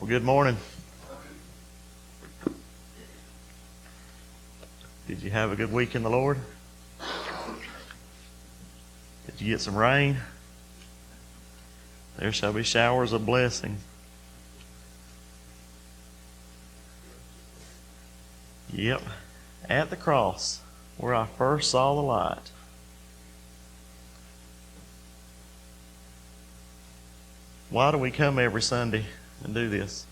Well, good morning. Did you have a good week in the Lord? Did you get some rain? There shall be showers of blessing. Yep, at the cross, where I first saw the light. Why do we come every Sunday and do this?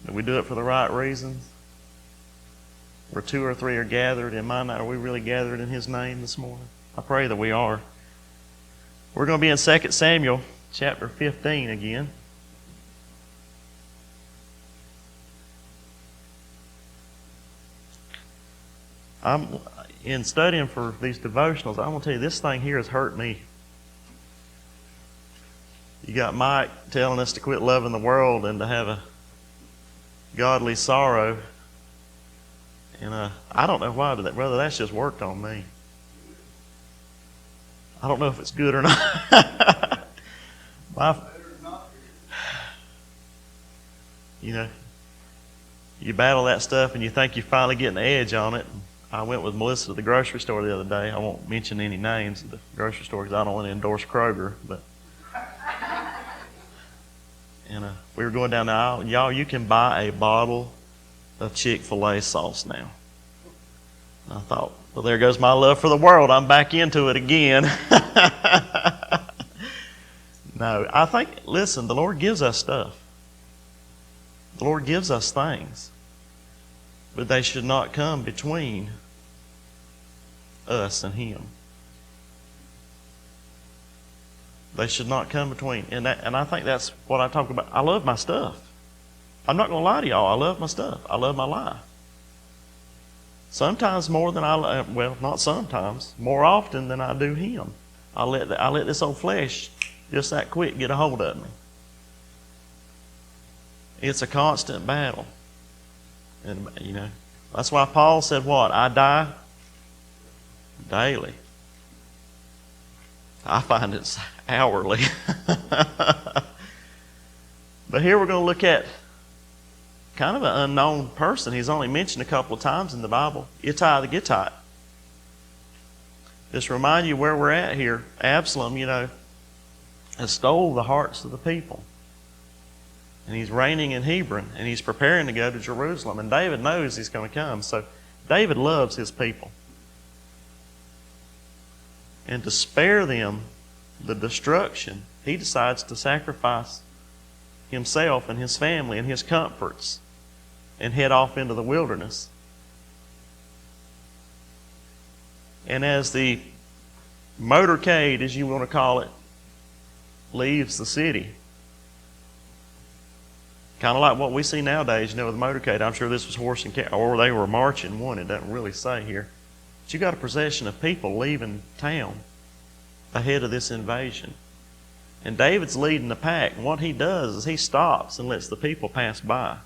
Do we do it for the right reasons? Where two or three are gathered in my name, are we really gathered in His name this morning? I pray that we are. We're going to be in 2 Samuel chapter 15 again. I'm in studying for these devotionals. I'm going to tell you, this thing here has hurt me. You got Mike telling us to quit loving the world and to have a godly sorrow. And I don't know why, brother, that's just worked on me. I don't know if it's good or not. You battle that stuff and you think you're finally getting the edge on it. I went with Melissa to the grocery store the other day. I won't mention any names of the grocery store because I don't want to endorse Kroger. And we were going down the aisle. Y'all, you can buy a bottle of Chick-fil-A sauce now. And I thought, well, there goes my love for the world. I'm back into it again. No, I think, listen, the Lord gives us stuff. The Lord gives us things. But they should not come between us and Him. They should not come between. And I think that's what I talk about. I love my stuff. I'm not going to lie to y'all. I love my stuff. I love my life. Sometimes more than not sometimes, more often than I do Him. I let this old flesh just that quick get a hold of me. It's a constant battle. And, that's why Paul said what? I die daily. I find it's hourly. But here we're going to look at kind of an unknown person. He's only mentioned a couple of times in the Bible. Ittai the Gittite. Just remind you where we're at here. Absalom, has stole the hearts of the people. And he's reigning in Hebron. And he's preparing to go to Jerusalem. And David knows he's going to come. So David loves his people. And to spare them the destruction, he decides to sacrifice himself and his family and his comforts and head off into the wilderness. And as the motorcade, as you want to call it, leaves the city, kind of like what we see nowadays, with the motorcade. I'm sure this was horse and carriage, or they were marching one. It doesn't really say here. But you got a procession of people leaving town ahead of this invasion. And David's leading the pack. And what he does is he stops and lets the people pass by.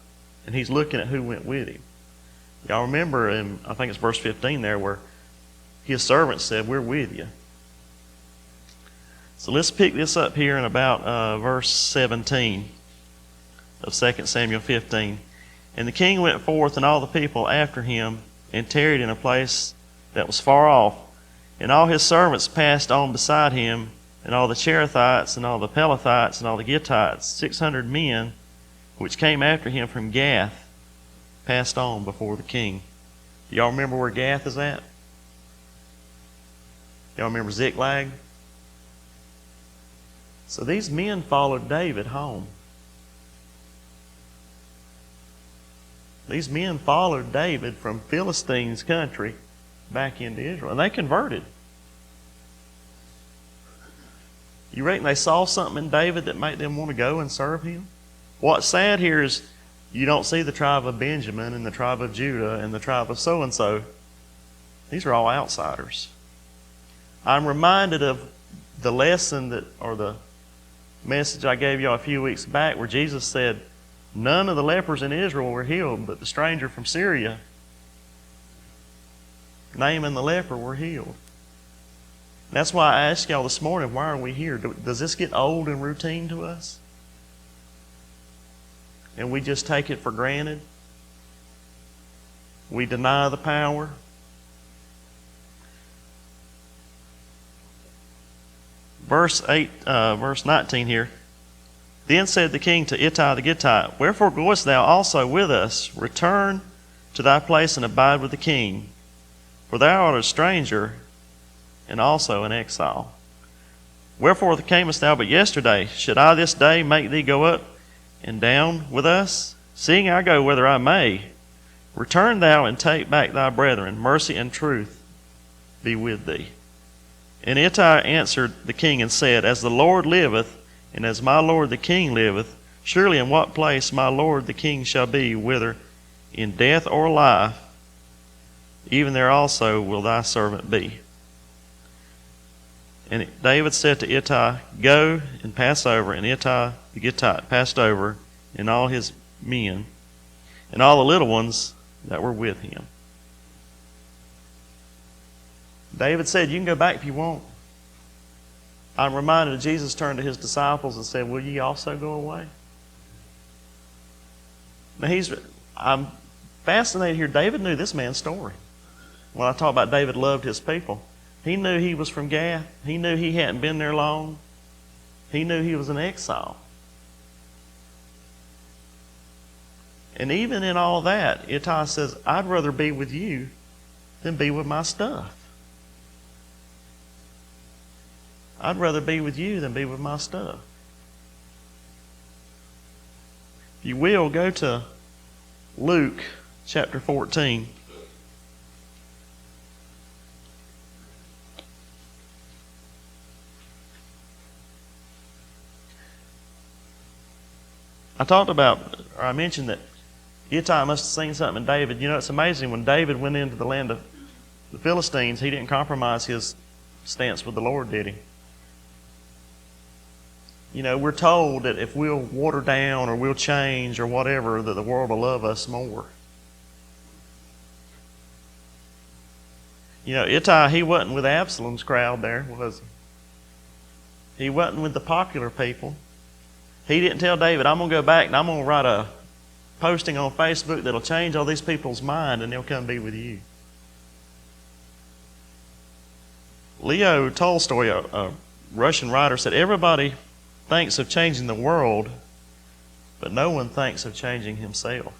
And he's looking at who went with him. Y'all remember in, I think it's verse 15 there, where his servants said, "We're with you." So let's pick this up here in about verse 17 of 2 Samuel 15. And the king went forth and all the people after him and tarried in a place that was far off. And all his servants passed on beside him, and all the Cherethites and all the Pelethites and all the Gittites, 600 men, which came after him from Gath, passed on before the king. Do y'all remember where Gath is at? Y'all remember Ziklag? So these men followed David home. These men followed David from Philistines' country back into Israel. And they converted. You reckon they saw something in David that made them want to go and serve him? What's sad here is you don't see the tribe of Benjamin and the tribe of Judah and the tribe of so-and-so. These are all outsiders. I'm reminded of the lesson or the message I gave y'all a few weeks back where Jesus said, none of the lepers in Israel were healed, but the stranger from Syria, Naaman the leper, were healed. That's why I asked y'all this morning, why are we here? Does this get old and routine to us? and we just take it for granted. We deny the power. Verse 19 here. Then said the king to Ittai the Gittite, Wherefore goest thou also with us? Return to thy place and abide with the king. For thou art a stranger and also an exile. Wherefore camest thou but yesterday? Should I this day make thee go up and down with us? Seeing I go whither I may, return thou and take back thy brethren. Mercy and truth be with thee. And Ittai answered the king and said, As the Lord liveth, and as my lord the king liveth, surely in what place my lord the king shall be, whether in death or life, even there also will thy servant be. And David said to Ittai, Go and pass over. And Ittai the Gittite passed over, and all his men, and all the little ones that were with him. David said, You can go back if you want. I'm reminded of Jesus turned to his disciples and said, Will ye also go away? Now I'm fascinated here. David knew this man's story. When I talk about David loved his people, he knew he was from Gath. He knew he hadn't been there long. He knew he was an exile. And even in all that, Ittai says, I'd rather be with you than be with my stuff. I'd rather be with you than be with my stuff. If you will, go to Luke chapter 14. I mentioned that Ittai must have seen something in David. You know, it's amazing. When David went into the land of the Philistines, he didn't compromise his stance with the Lord, did he? You know, we're told that if we'll water down or we'll change or whatever, that the world will love us more. You know, Ittai, he wasn't with Absalom's crowd there, was he? He wasn't with the popular people. He didn't tell David, I'm going to go back and I'm going to write a posting on Facebook that'll change all these people's mind and they'll come be with you. Leo Tolstoy, a Russian writer, said everybody thinks of changing the world, but no one thinks of changing himself.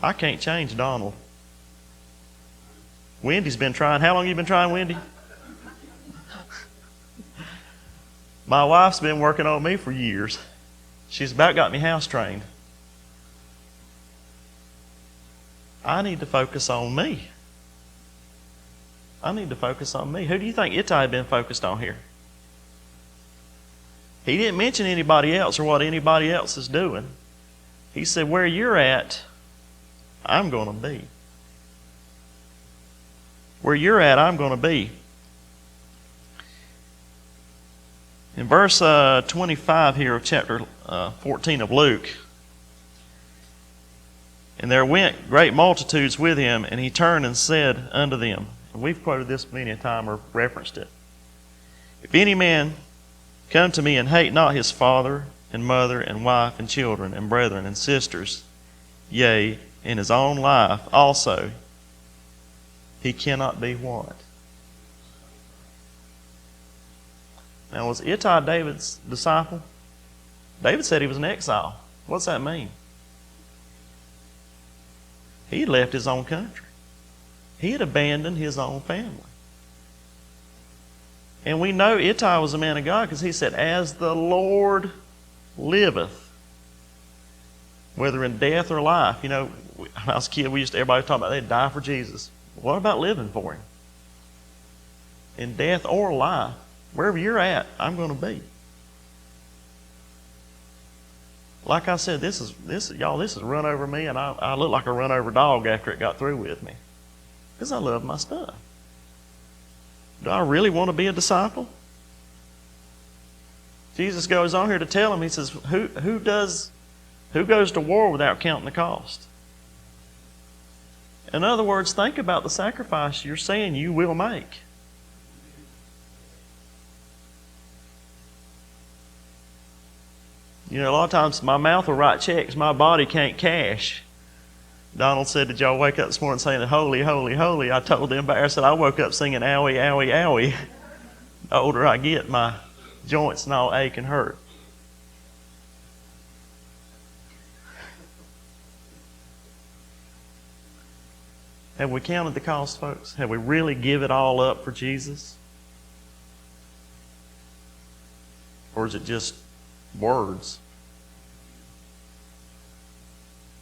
I can't change Donald. Wendy's been trying. How long have you been trying, Wendy? My wife's been working on me for years. She's about got me house trained. I need to focus on me. I need to focus on me. Who do you think Ittai had been focused on here? He didn't mention anybody else or what anybody else is doing. He said, where you're at, I'm going to be. Where you're at, I'm going to be. In verse 25 here of chapter 14 of Luke, and there went great multitudes with him, and he turned and said unto them, and we've quoted this many a time or referenced it, If any man come to me and hate not his father and mother and wife and children and brethren and sisters, yea, and his own life also, he cannot be what? Now, was Ittai David's disciple? David said he was an exile. What's that mean? He had left his own country. He had abandoned his own family. And we know Ittai was a man of God because he said, As the Lord liveth, whether in death or life. You know, when I was a kid, everybody was talking about they'd die for Jesus. What about living for Him? In death or life, wherever you're at, I'm going to be. Like I said, this has run over me, and I look like a run over dog after it got through with me. Because I love my stuff. Do I really want to be a disciple? Jesus goes on here to tell him, he says, who goes to war without counting the cost? In other words, think about the sacrifice you're saying you will make. You know, a lot of times my mouth will write checks my body can't cash. Donald said, did y'all wake up this morning saying, holy, holy, holy? I told them, I said, I woke up singing, owie, owie, owie. The older I get, my joints and all ache and hurt. Have we counted the cost, folks? Have we really give it all up for Jesus? Or is it just words?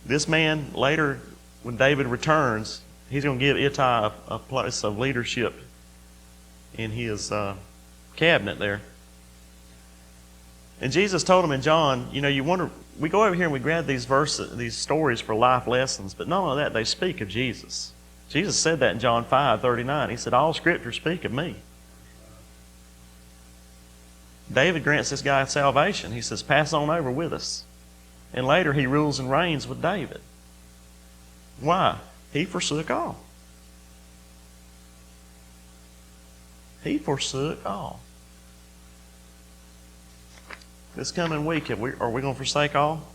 This man, later, when David returns, he's going to give Ittai a place of leadership in his cabinet there. And Jesus told him in John, you know, you wonder, we go over here and we grab these verses, these stories for life lessons, but not only that, they speak of Jesus. Jesus said that in John 5:39. He said, all Scripture speak of me. David grants this guy salvation. He says, pass on over with us. And later he rules and reigns with David. Why? He forsook all. He forsook all. This coming week, are we going to forsake all?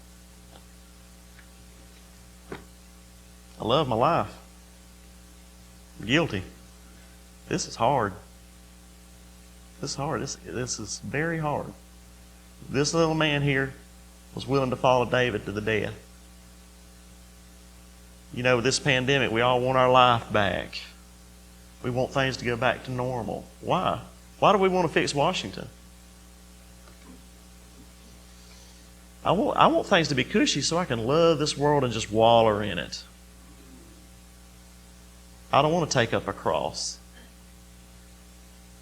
I love my life. I'm guilty. This is hard. This is hard. This is very hard. This little man here was willing to follow David to the death. You know, with this pandemic, we all want our life back. We want things to go back to normal. Why? Why do we want to fix Washington? I want things to be cushy so I can love this world and just waller in it. I don't want to take up a cross.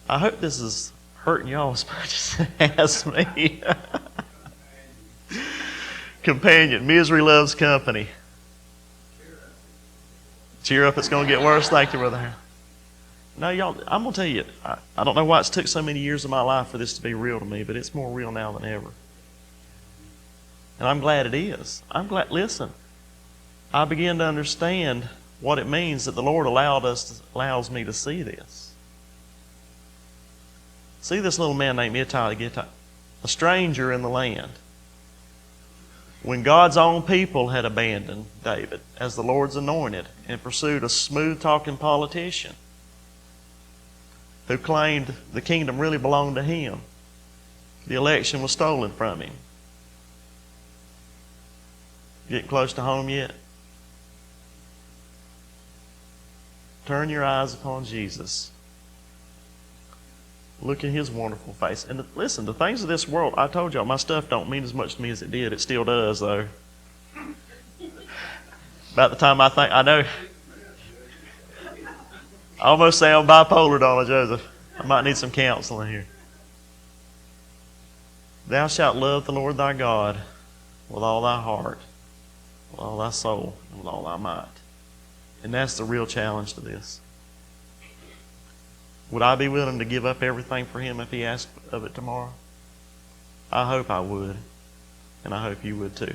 I hope this is hurting y'all as much as it has me. Companion, misery loves company. Cheer up, it's going to get worse. Thank you, Brother Harold. No, y'all, I'm going to tell you, I don't know why it's took so many years of my life for this to be real to me, but it's more real now than ever. And I'm glad it is. I'm glad, listen, I begin to understand what it means that the Lord allows me to see this. See this little man named Ittai, a stranger in the land. When God's own people had abandoned David as the Lord's anointed and pursued a smooth-talking politician who claimed the kingdom really belonged to him, the election was stolen from him. Getting close to home yet? Turn your eyes upon Jesus. Look at His wonderful face. And listen, the things of this world, I told y'all, my stuff don't mean as much to me as it did. It still does, though. About the time I know, I almost sound bipolar, Donald Joseph. I might need some counseling here. Thou shalt love the Lord thy God with all thy heart, with all thy soul, and with all thy might. And that's the real challenge to this. Would I be willing to give up everything for Him if He asked of it tomorrow? I hope I would. And I hope you would too.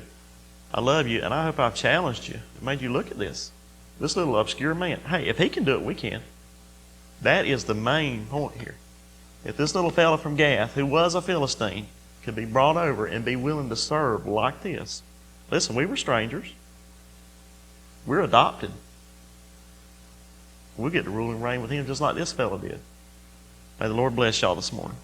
I love you, and I hope I've challenged you. It made you look at this. This little obscure man. Hey, if he can do it, we can. That is the main point here. If this little fellow from Gath, who was a Philistine, could be brought over and be willing to serve like this. Listen, we were strangers. We're adopted. We'll get to rule and reign with Him just like this fellow did. May the Lord bless y'all this morning.